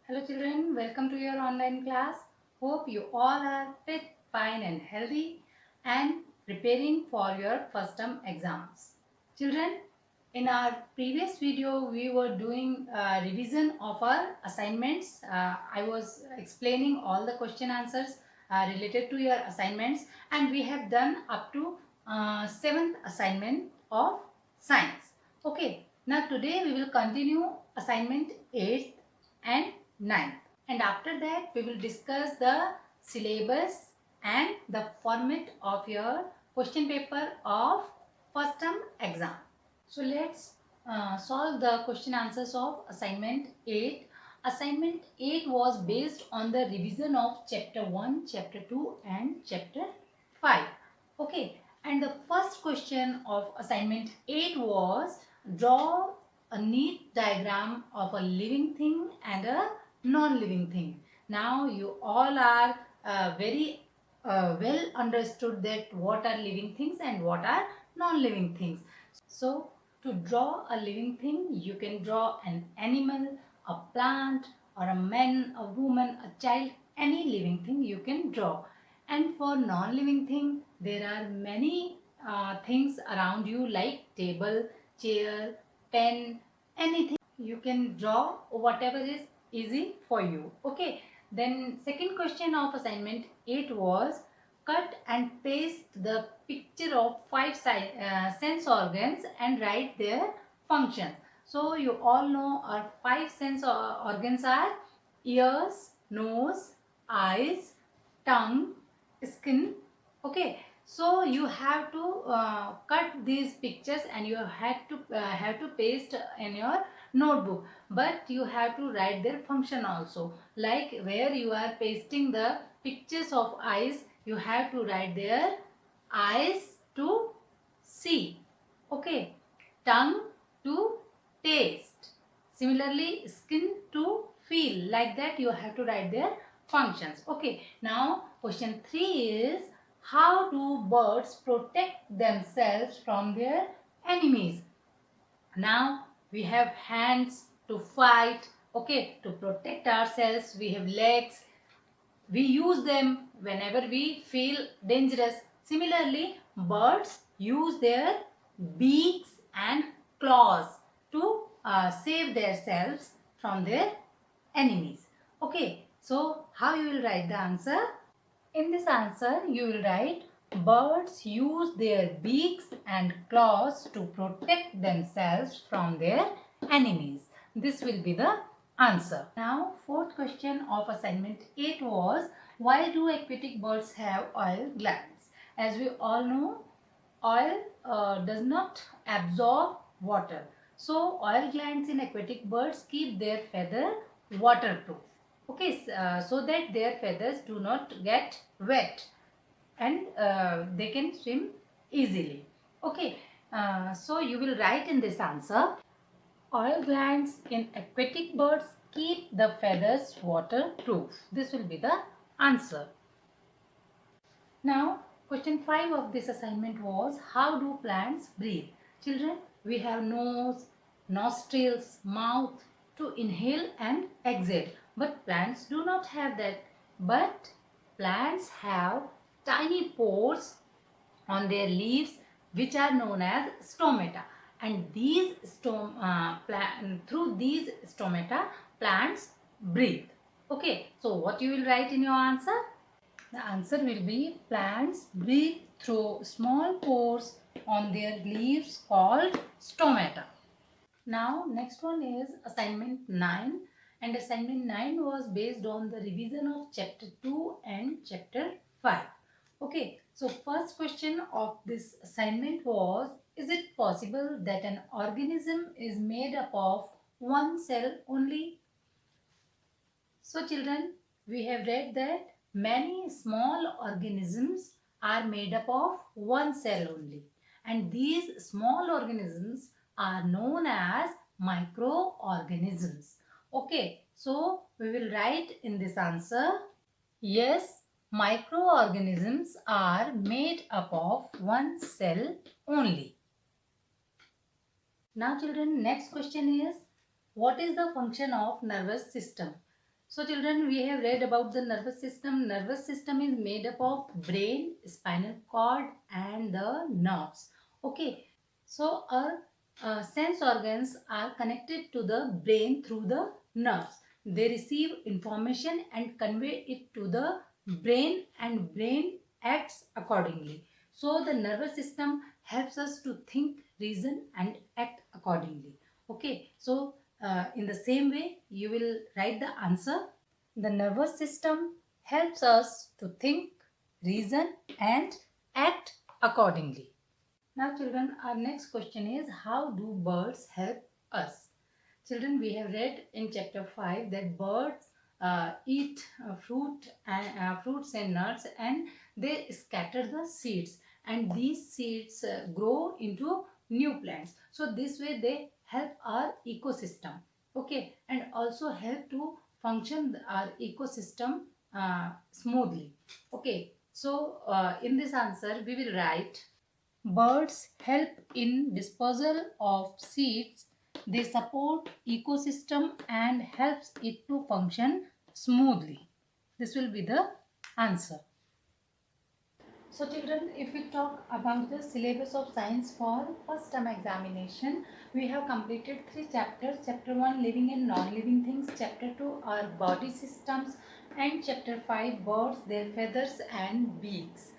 Hello children, welcome to your online class. Hope you all are fit, fine and healthy and preparing for your first term exams. Children, in our previous video we were doing revision of our assignments. I was explaining all the question answers related to your assignments and we have done up to 7th assignment of science. Okay, now today we will continue assignment 8th and 9th, and after that we will discuss the syllabus and the format of your question paper of first term exam. So let's solve the question answers of assignment 8. Assignment 8 was based on the revision of chapter 1, chapter 2 and chapter 5. Okay, and the first question of assignment 8 was draw a neat diagram of a living thing and a non-living thing. Now you all are very well understood that what are living things and what are non-living things. So to draw a living thing, you can draw an animal, a plant, or a man, a woman, a child, any living thing you can draw. And for non-living thing, there are many things around you like table, chair, pen, anything. You can draw whatever is easy for you. Okay. Then second question of assignment 8 was cut and paste the picture of five sense organs and write their functions. So you all know our five sense organs are ears, nose, eyes, tongue, skin. Okay, so you have to cut these pictures and you have to paste in your notebook, but you have to write their function also. Like where you are pasting the pictures of eyes, you have to write their eyes to see. Okay, tongue to taste. Similarly, skin to feel. Like that you have to write their functions. Okay, now question 3 is how do birds protect themselves from their enemies? Now we have hands to fight, okay, to protect ourselves. We have legs, we use them whenever we feel dangerous. Similarly, birds use their beaks and claws to save themselves from their enemies. Okay, so how you will write the answer? In this answer, you will write birds use their beaks and claws to protect themselves from their enemies. This will be the answer. Now, fourth question of assignment 8 was why do aquatic birds have oil glands? As we all know, oil does not absorb water. So, oil glands in aquatic birds keep their feather waterproof. Okay, so that their feathers do not get wet and they can swim easily. Okay, so you will write in this answer oil glands in aquatic birds keep the feathers waterproof. This will be the answer. Now, question 5 of this assignment was how do plants breathe? Children, we have nose, nostrils, mouth to inhale and exhale. But plants do not have that. But plants have tiny pores on their leaves which are known as stomata. And through these stomata, plants breathe. Okay, so what you will write in your answer? The answer will be plants breathe through small pores on their leaves called stomata. Now next one is assignment 9, and assignment 9 was based on the revision of chapter 2 and chapter 5. Okay, so first question of this assignment was is it possible that an organism is made up of one cell only? So children, we have read that many small organisms are made up of one cell only, and these small organisms are known as microorganisms. Okay, so we will write in this answer, yes, microorganisms are made up of one cell only. Now children, next question is what is the function of nervous system? So children, we have read about the nervous system. Nervous system is made up of brain, spinal cord and the nerves. Okay. So our sense organs are connected to the brain through the nerves. They receive information and convey it to the brain and brain acts accordingly. So the nervous system helps us to think, reason and act accordingly. Okay. So in the same way, you will write the answer. The nervous system helps us to think, reason and act accordingly. Now children, our next question is, how do birds help us? Children, we have read in chapter 5 that birds eat fruits and nuts, and they scatter the seeds, and these seeds grow into new plants. So this way they help our ecosystem. Okay, and also help to function our ecosystem smoothly. Okay, so in this answer we will write, birds help in disposal of seeds. They support ecosystem and helps it to function smoothly. This will be the answer. So children, if we talk about the syllabus of science for first term examination, we have completed 3 chapters. Chapter 1, living and non-living things. Chapter 2, our body systems. And chapter 5, birds, their feathers and beaks.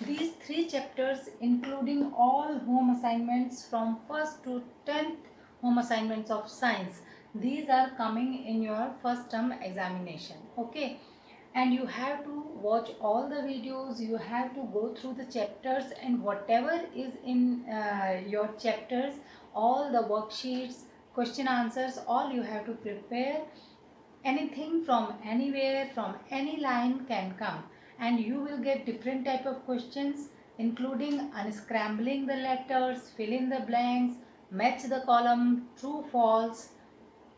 These 3 chapters, including all home assignments from 1st to 10th home assignments of science, these are coming in your first term examination. Okay, and you have to watch all the videos, you have to go through the chapters, and whatever is in your chapters, all the worksheets, question answers, all you have to prepare. Anything from anywhere, from any line can come, and you will get different type of questions, including unscrambling the letters, fill in the blanks, match the column, true false,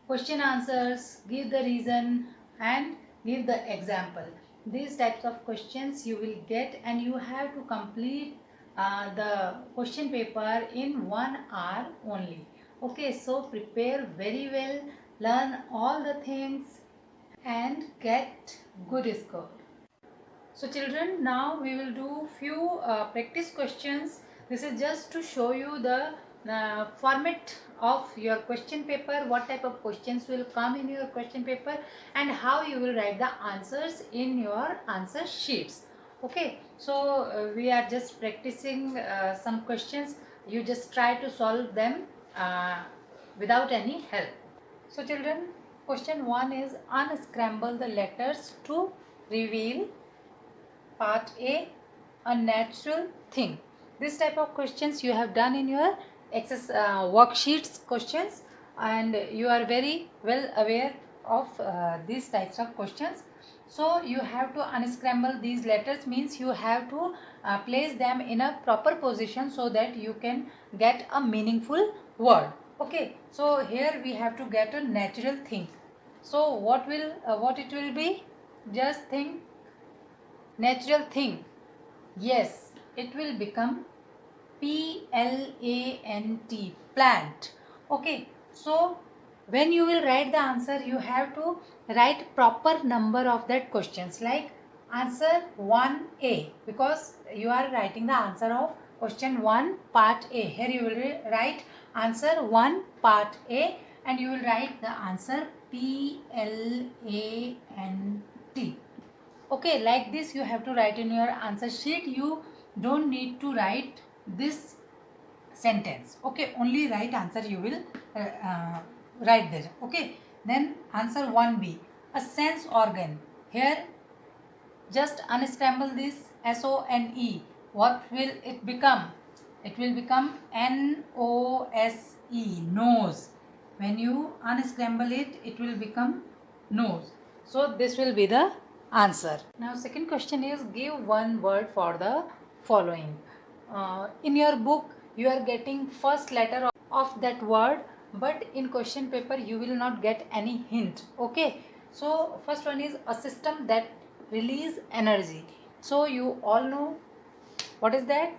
question answers, give the reason and give the example. These types of questions you will get, and you have to complete the question paper in 1 hour only. Okay, so prepare very well, learn all the things and get good score. So children, now we will do few practice questions. This is just to show you the format of your question paper, what type of questions will come in your question paper, and how you will write the answers in your answer sheets. Okay, so we are just practicing some questions. You just try to solve them without any help. So children, question 1 is, unscramble the letters to reveal Part a natural thing. This type of questions you have done in your worksheets questions, and you are very well aware of these types of questions. So you have to unscramble these letters, means you have to place them in a proper position so that you can get a meaningful word. Okay, so here we have to get a natural thing. So what it will be? Just think, natural thing. Yes, it will become plant, plant. Okay, so when you will write the answer, you have to write proper number of that questions, like answer 1A, because you are writing the answer of question 1 part A. Here you will write answer 1 part A, and you will write the answer PLANT. Okay, like this you have to write in your answer sheet. You don't need to write this sentence. Okay, only right answer you will write there. Okay, then answer 1B, a sense organ. Here just unscramble this SONE. What will it become? It will become NOSE, nose. When you unscramble it, it will become nose. So this will be the answer. Now second question is, give one word for the following. In your book you are getting first letter of that word, but in question paper you will not get any hint. Okay, so first one is a system that release energy. So you all know what is that?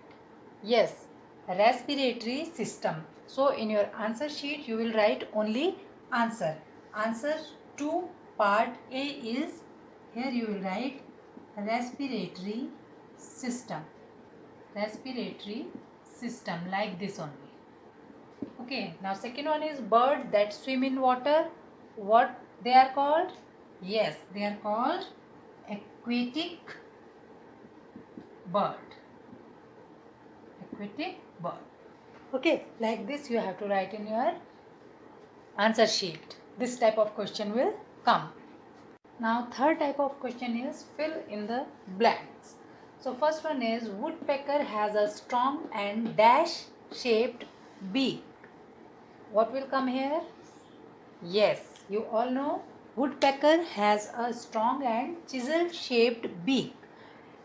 Yes, respiratory system. So in your answer sheet you will write only answer. Answer 2 part A is, here you will write respiratory system. Respiratory system, like this only. Okay, now second one is bird that swim in water. What they are called? Yes, they are called aquatic bird. Aquatic bird. Okay, like this you have to write in your answer sheet. This type of question will come. Now third type of question is fill in the blanks. So first one is woodpecker has a strong and dash shaped beak. What will come here? Yes, you all know woodpecker has a strong and chisel shaped beak.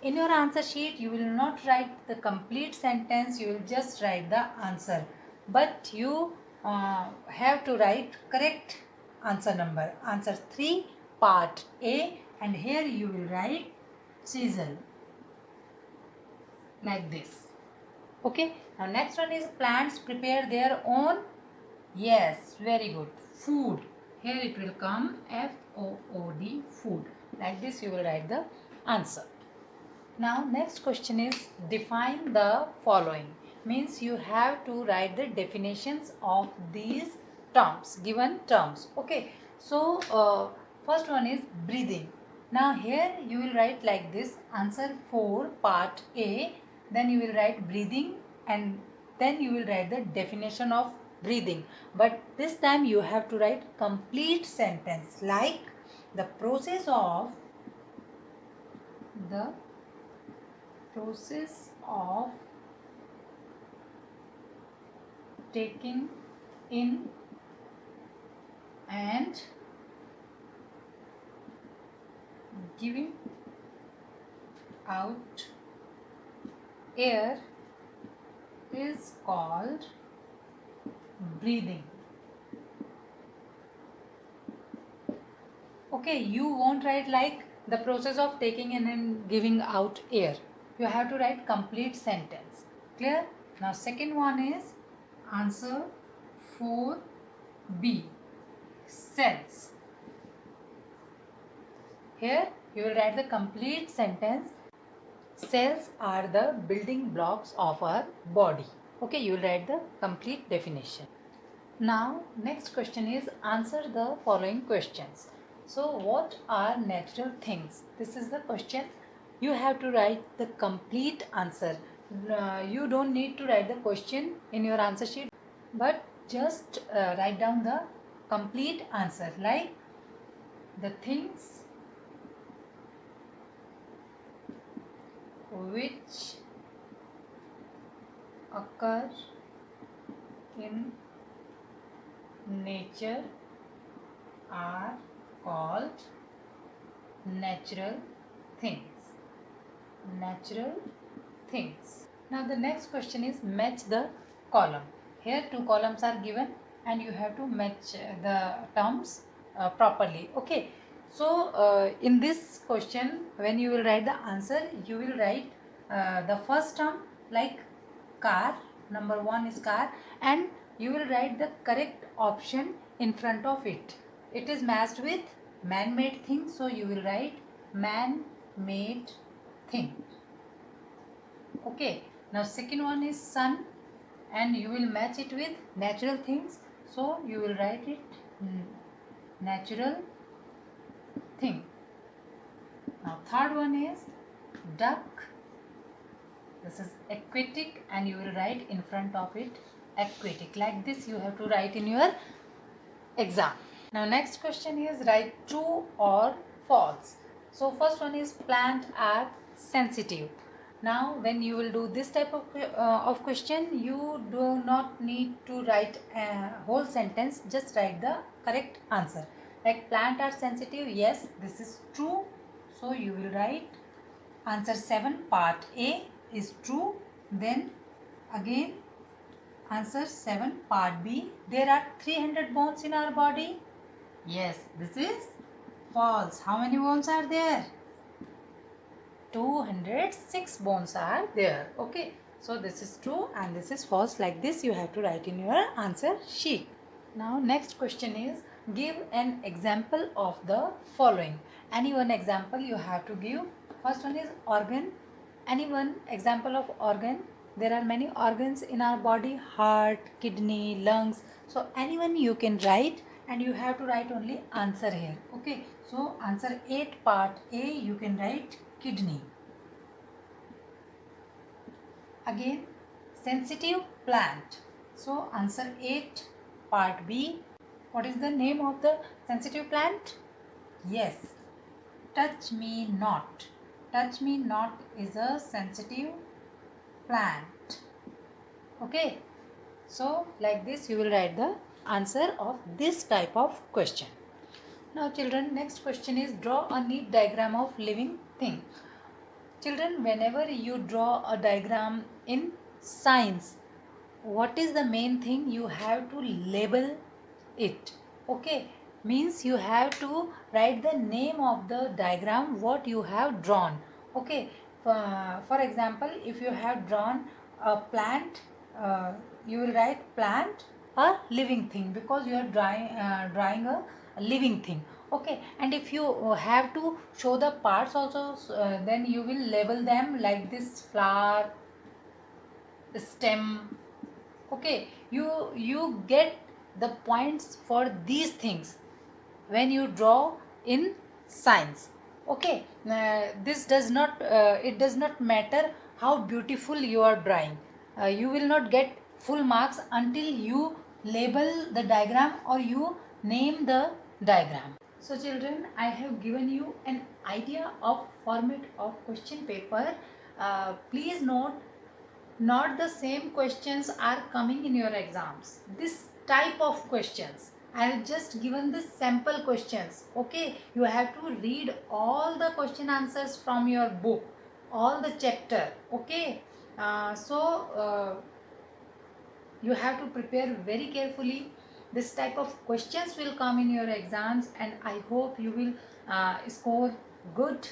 In your answer sheet, you will not write the complete sentence, you will just write the answer. But you have to write correct answer number. Answer 3, part A, and here you will write chisel. Like this. Okay, now next one is plants prepare their own. Yes, very good. Food. Here it will come Food, food. Like this you will write the answer. Now next question is define the following. Means you have to write the definitions of these terms, given terms. Okay, so first one is breathing. Now here you will write like this, answer 4 part A, then you will write breathing and then you will write the definition of breathing. But this time you have to write complete sentence, like the process of taking in and giving out air is called breathing. Okay, you won't write like the process of taking in and giving out air. You have to write complete sentence. Clear? Now second one is answer 4B, cells. Here you will write the complete sentence. Cells are the building blocks of our body. Okay, you will write the complete definition. Now next question is answer the following questions. So what are natural things? This is the question. You have to write the complete answer. You don't need to write the question in your answer sheet, but just write down the complete answer, like the things which occur in nature are called natural things. Natural things. Now the next question is match the column. Here two columns are given and you have to match the terms properly. Okay. So in this question, when you will write the answer, you will write the first term like car. Number 1 is car, and you will write the correct option in front of it. It is matched with man-made thing, so you will write man-made thing. Okay, now second one is sun, and you will match it with natural things, so you will write it natural thing. Now third one is duck. This is aquatic, and you will write in front of it aquatic. Like this you have to write in your exam. Now next question is write true or false. So first one is plant are sensitive. Now when you will do this type of question, you do not need to write a whole sentence, just write the correct answer. Like plant are sensitive, yes, this is true. So you will write answer 7 part A is true. Then again answer 7 part B, there are 300 bones in our body. Yes, this is false. How many bones are there? 206 bones are there. Okay, so this is true and this is false. Like this you have to write in your answer sheet. Now next question is Give an example of the following. Any one example you have to give. First one is organ. Any one example of organ. There are many organs in our body: heart, kidney, lungs. So anyone you can write, and you have to write only answer here. Okay. So answer 8 part A, you can write kidney. Again, sensitive plant. So answer 8 part B. What is the name of the sensitive plant? Yes, touch me not. Touch me not is a sensitive plant. Okay. So like this you will write the answer of this type of question. Now children, next question is draw a neat diagram of living thing. Children, whenever you draw a diagram in science, what is the main thing? You have to label it. Okay, means you have to write the name of the diagram what you have drawn. Okay, for example, if you have drawn a plant, you will write plant, a living thing, because you are drawing a living thing. Okay, and if you have to show the parts also, then you will label them like this: flower, stem. Okay, you get the points for these things when you draw in science. Okay, this does not it does not matter how beautiful you are drawing. You will not get full marks until you label the diagram or you name the diagram. So children, I have given you an idea of format of question paper. Please note, not the same questions are coming in your exams. This type of questions, I have just given the sample questions. Okay, you have to read all the question answers from your book, all the chapter. Okay, you have to prepare very carefully. This type of questions will come in your exams, and I hope you will score good.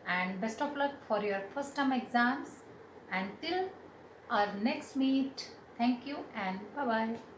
And best of luck for your first term exams. Until our next meet, thank you and bye bye.